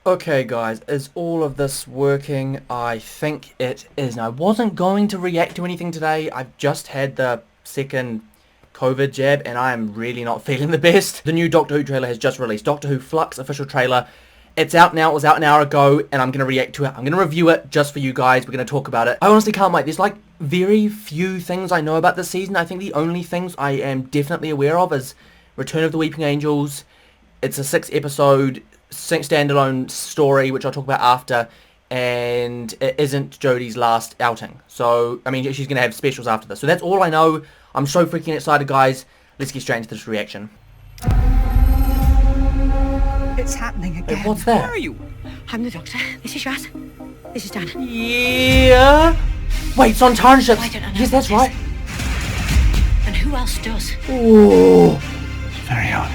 Okay guys, is all of this working? I think it is. Now, I wasn't going to react to anything today. I've just had the second COVID jab and I am really not feeling the best. The new Doctor Who trailer has just released. Doctor Who Flux official trailer. It's out now. It was out an hour ago and I'm going to react to it. I'm going to review it just for you guys. We're going to talk about it. I honestly can't wait. There's like very few things I know about this season. I think the only things I am definitely aware of is Return of the Weeping Angels. It's a 6-episode standalone story, which I'll talk about after, and it isn't Jodie's last outing. So, I mean, she's going to have specials after this. So that's all I know. I'm so freaking excited, guys. Let's get straight into this reaction. It's happening again. What's that? Where are you? I'm the Doctor. This is Raz. This is Dan. Yeah. Wait, Sontaran. Why don't I know Yes, that's about right. this? And who else does? Ooh. Very odd.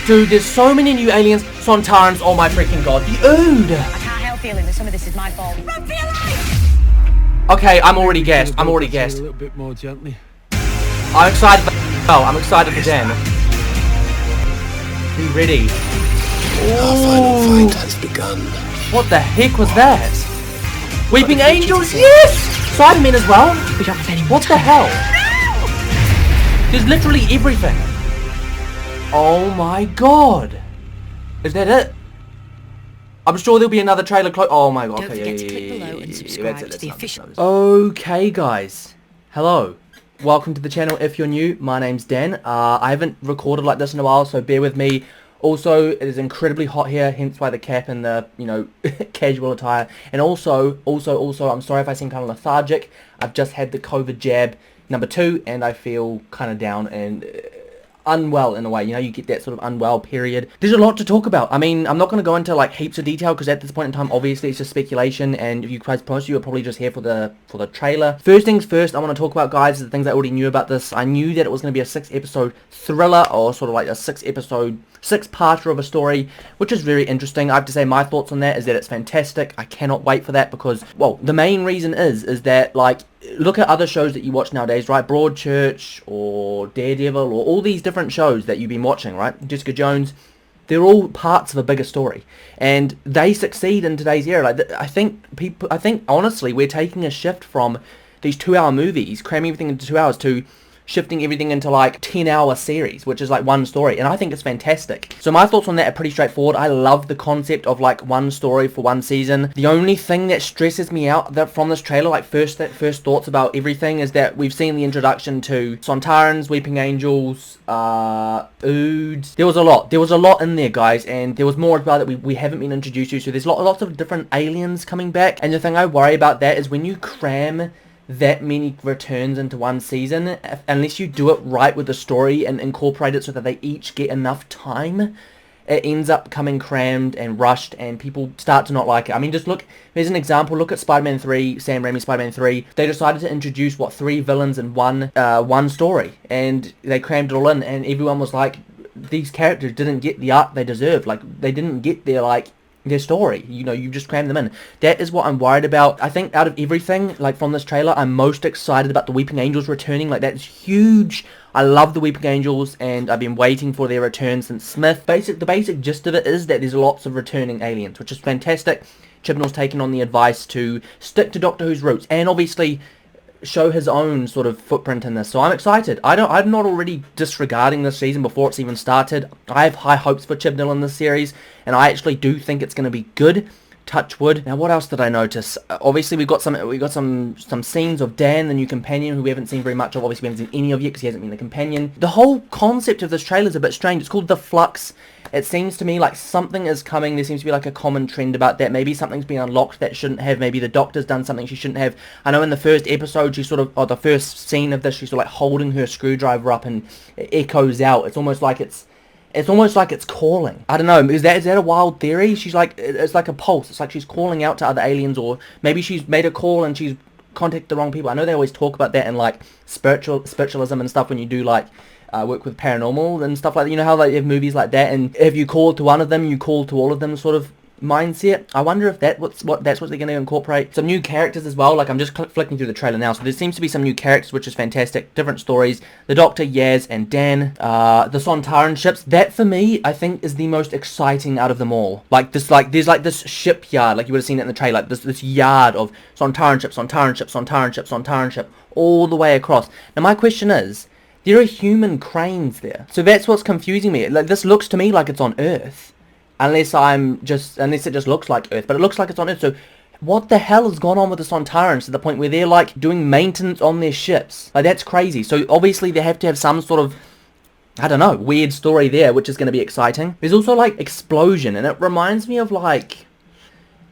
Dude, there's so many new aliens. Sontarans, oh my freaking god. The Ood. I can't help feeling that some of this is my fault. Run for your life! Okay, I'm already gassed. I'm already gassed. A little bit more gently. I'm excited for... Oh, I'm excited for Dan. Be ready. Our final fight has begun. What the heck was that? Weeping Angels, yes! Cybermen as well? We don't have any more What the time. hell? There's literally everything. Oh my god. Is that it? I'm sure there'll be another trailer oh my god. Don't Okay, forget to yeah, click yeah, below yeah, and yeah, subscribe that's to the not- official- Okay guys. Hello. Welcome to the channel if you're new. My name's Dan. I haven't recorded like this in a while, so bear with me. Also, it is incredibly hot here, hence why the cap and the, you know, casual attire. And also, I'm sorry if I seem kind of lethargic. I've just had the COVID jab number 2, and I feel kind of down and unwell in a way. You know, you get that sort of unwell period. There's a lot to talk about. I mean, I'm not going to go into like heaps of detail because at this point in time, obviously, it's just speculation. And if you guys post, you are probably just here for the trailer. First things first, I want to talk about, guys, is the things I already knew about this. I knew that it was going to be a 6-episode thriller, or sort of like a 6-parter of a story, which is very interesting. I have to say my thoughts on that is that it's fantastic. I cannot wait for that because, well, the main reason is that, like, look at other shows that you watch nowadays, right? Broadchurch or Daredevil or all these different shows that you've been watching, right? Jessica Jones, they're all parts of a bigger story, and they succeed in today's era. Like, I think honestly, we're taking a shift from these 2-hour movies, cramming everything into 2 hours, to shifting everything into like 10-hour series, which is like one story, and I think it's fantastic. So my thoughts on that are pretty straightforward. I love the concept of like one story for one season. The only thing that stresses me out from this trailer, like first thoughts about everything, is that we've seen the introduction to Sontarans, Weeping Angels, Oods. There was a lot in there, guys, and there was more as well that we haven't been introduced to. So there's lots of different aliens coming back, and the thing I worry about that is when you cram that many returns into one season, unless you do it right with the story and incorporate it so that they each get enough time, it ends up coming crammed and rushed, and people start to not like it. I mean, just look, here's an example. Look at Spider-Man 3, Sam Raimi's Spider-Man 3. They decided to introduce, 3 villains in one story, and they crammed it all in, and everyone was like, these characters didn't get the arc they deserved. Like, they didn't get their story. You know, you just cram them in. That is what I'm worried about. I think out of everything, like, from this trailer, I'm most excited about the Weeping Angels returning. Like, that's huge. I love the Weeping Angels, and I've been waiting for their return since Smith. The basic gist of it is that there's lots of returning aliens, which is fantastic. Chibnall's taken on the advice to stick to Doctor Who's roots, and obviously show his own sort of footprint in this. So I'm excited. I'm not already disregarding this season before it's even started. I have high hopes for Chibnall in this series, and I actually do think it's going to be good. Touch wood. Now, what else did I notice? Obviously, we got some scenes of Dan, the new companion, who we haven't seen very much of. Obviously, we haven't seen any of yet because he hasn't been the companion. The whole concept of this trailer is a bit strange. It's called the Flux. It seems to me like something is coming. There seems to be like a common trend about that. Maybe something's been unlocked that shouldn't have. Maybe the Doctor's done something she shouldn't have. I know in the first episode, the first scene of this, she's sort of like holding her screwdriver up and it echoes out. It's almost like it's calling. I don't know. Is that a wild theory? She's like, it's like a pulse. It's like she's calling out to other aliens, or maybe she's made a call and she's contacted the wrong people. I know they always talk about that in like spiritualism and stuff when you do like work with paranormal and stuff like that. You know how like you have movies like that, and if you call to one of them, you call to all of them sort of mindset. I wonder if that's what they're going to incorporate. Some new characters as well. Like, I'm just flicking through the trailer now, so there seems to be some new characters, which is fantastic. Different stories. The Doctor, Yaz, and Dan. The Sontaran ships. That for me, I think, is the most exciting out of them all. Like this, there's like this shipyard, like you would have seen it in the trailer. Like this yard of Sontaran ships, Sontaran ships, Sontaran ships, Sontaran ship, all the way across. Now my question is, there are human cranes there, so that's what's confusing me. Like, this looks to me like it's on Earth. Unless it just looks like Earth, but it looks like it's on Earth. So what the hell has gone on with the Sontarans to the point where they're like doing maintenance on their ships? Like, that's crazy. So obviously they have to have some sort of, I don't know, weird story there, which is going to be exciting. There's also like explosion, and it reminds me of like,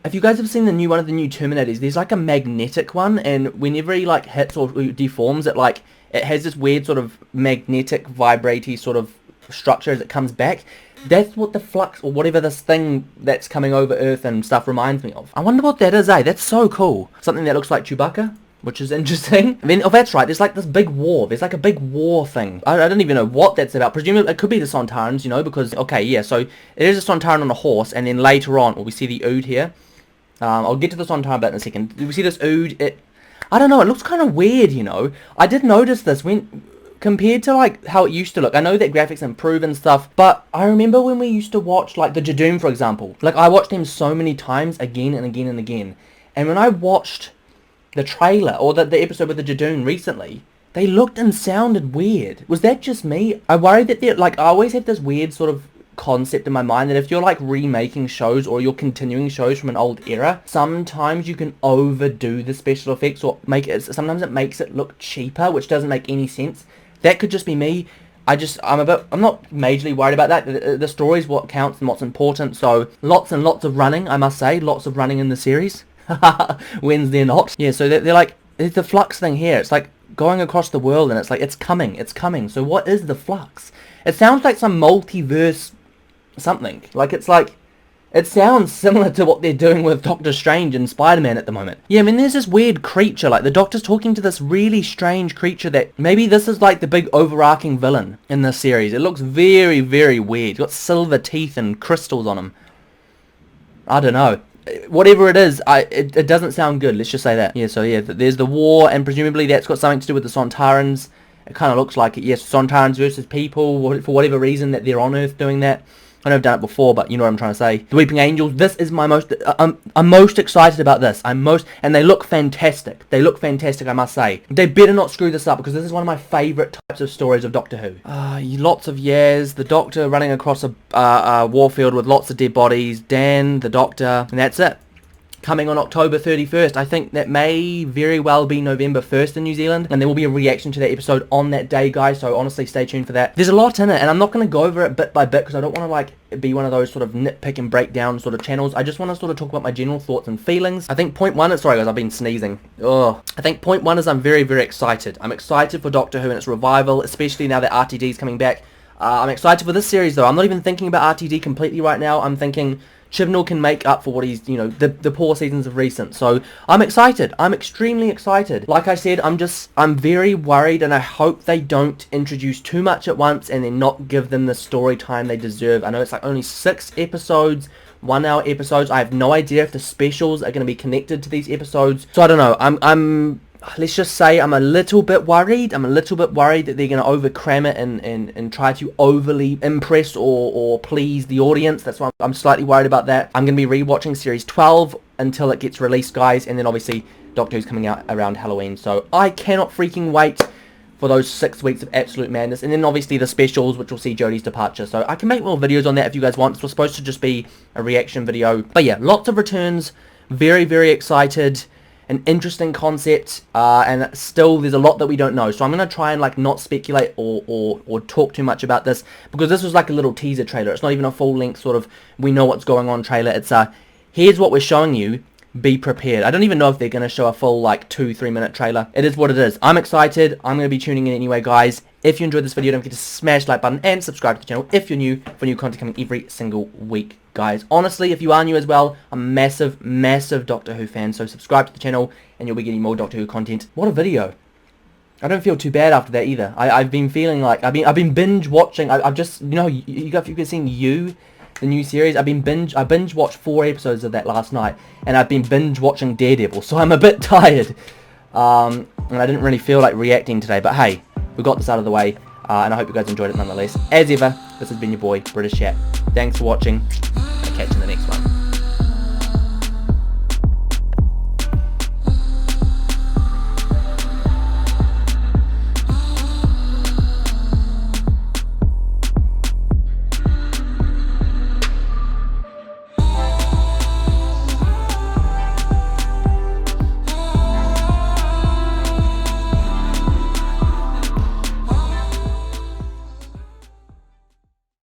if you guys have seen one of the new Terminators, there's like a magnetic one, and whenever he like hits or deforms it, like it has this weird sort of magnetic vibraty sort of structure as it comes back. That's what the Flux, or whatever this thing that's coming over Earth and stuff reminds me of. I wonder what that is, eh? That's so cool. Something that looks like Chewbacca, which is interesting. I mean, oh, that's right. There's like this big war. There's like a big war thing. I don't even know what that's about. Presumably, it could be the Sontarans, you know, because, okay, yeah, so it is a Sontaran on a horse, and then later on, we see the Ood here. I'll get to the Sontaran bit in a second. We see this Ood. I don't know. It looks kind of weird, you know. I did notice this when, compared to like how it used to look. I know that graphics improve and stuff, but I remember when we used to watch like the Jadoom, for example. Like, I watched them so many times, again and again and again. And when I watched the trailer or the episode with the Jadoom recently, they looked and sounded weird. Was that just me? I worry that they're like, I always have this weird sort of concept in my mind that if you're like remaking shows or you're continuing shows from an old era, sometimes you can overdo the special effects or sometimes it makes it look cheaper, which doesn't make any sense. That could just be me. I'm not majorly worried about that. The story's what counts and what's important. So lots and lots of running, I must say. Lots of running in the series. When's there not? Yeah, so they're like, there's the Flux thing here. It's like going across the world, and it's like, it's coming. So what is the Flux? It sounds like some multiverse something. Like, it's like, it sounds similar to what they're doing with Doctor Strange and Spider-Man at the moment. Yeah, I mean, there's this weird creature, like the Doctor's talking to this really strange creature that maybe this is like the big overarching villain in this series. It looks very, very weird. It's got silver teeth and crystals on him. I don't know. Whatever it is, it doesn't sound good, let's just say that. Yeah, so yeah, there's the war, and presumably that's got something to do with the Sontarans. It kind of looks like it, yes, Sontarans versus people, for whatever reason that they're on Earth doing that. I know I've done it before, but you know what I'm trying to say. The Weeping Angels, this is my most, I'm most excited about this. And they look fantastic. They look fantastic, I must say. They better not screw this up, because this is one of my favourite types of stories of Doctor Who. Lots of Yaz, the Doctor running across a warfield with lots of dead bodies, Dan, the Doctor, and that's it. Coming on October 31st. I think that may very well be November 1st in New Zealand, and there will be a reaction to that episode on that day, guys, so honestly stay tuned for that. There's a lot in it, and I'm not going to go over it bit by bit because I don't want to like be one of those sort of nitpick and breakdown sort of channels. I just want to sort of talk about my general thoughts and feelings. I think point one is, sorry guys, I've been sneezing. I think point one is I'm very, very excited. I'm excited for Doctor Who and its revival, especially now that RTD is coming back. I'm excited for this series though. I'm not even thinking about RTD completely right now. I'm thinking Chibnall can make up for what he's, you know, the poor seasons of recent. So I'm excited. I'm extremely excited. Like I said, I'm very worried, and I hope they don't introduce too much at once and then not give them the story time they deserve. I know it's like only 6 episodes, 1-hour episodes. I have no idea if the specials are going to be connected to these episodes. So I don't know. Let's just say I'm a little bit worried. I'm a little bit worried that they're going to over-cram it and try to overly impress or please the audience. That's why I'm slightly worried about that. I'm going to be rewatching Series 12 until it gets released, guys. And then obviously Doctor Who's coming out around Halloween. So I cannot freaking wait for those 6 weeks of absolute madness. And then obviously the specials, which will see Jodie's departure. So I can make more videos on that if you guys want. This was supposed to just be a reaction video. But yeah, lots of returns. Very, very excited. An interesting concept, and still there's a lot that we don't know, so I'm going to try and like not speculate or talk too much about this, because this was like a little teaser trailer. It's not even a full length sort of we know what's going on trailer. It's here's what we're showing you, be prepared. I don't even know if they're going to show a full like 2-3 minute trailer. It is what it is. I'm excited. I'm going to be tuning in anyway, guys. If you enjoyed this video, don't forget to smash the like button and subscribe to the channel if you're new, for new content coming every single week, guys. Honestly, if you are new as well, I'm a massive, massive Doctor Who fan, so subscribe to the channel and you'll be getting more Doctor Who content. What a video. I don't feel too bad after that either. I've been feeling like, I've been binge watching. I've just, you know, you guys have seen You, the new series. I binge watched 4 episodes of that last night, and I've been binge watching Daredevil, so I'm a bit tired. And I didn't really feel like reacting today, but hey, we got this out of the way, and I hope you guys enjoyed it nonetheless. As ever, this has been your boy, British Chat. Thanks for watching, and I'll catch you in the next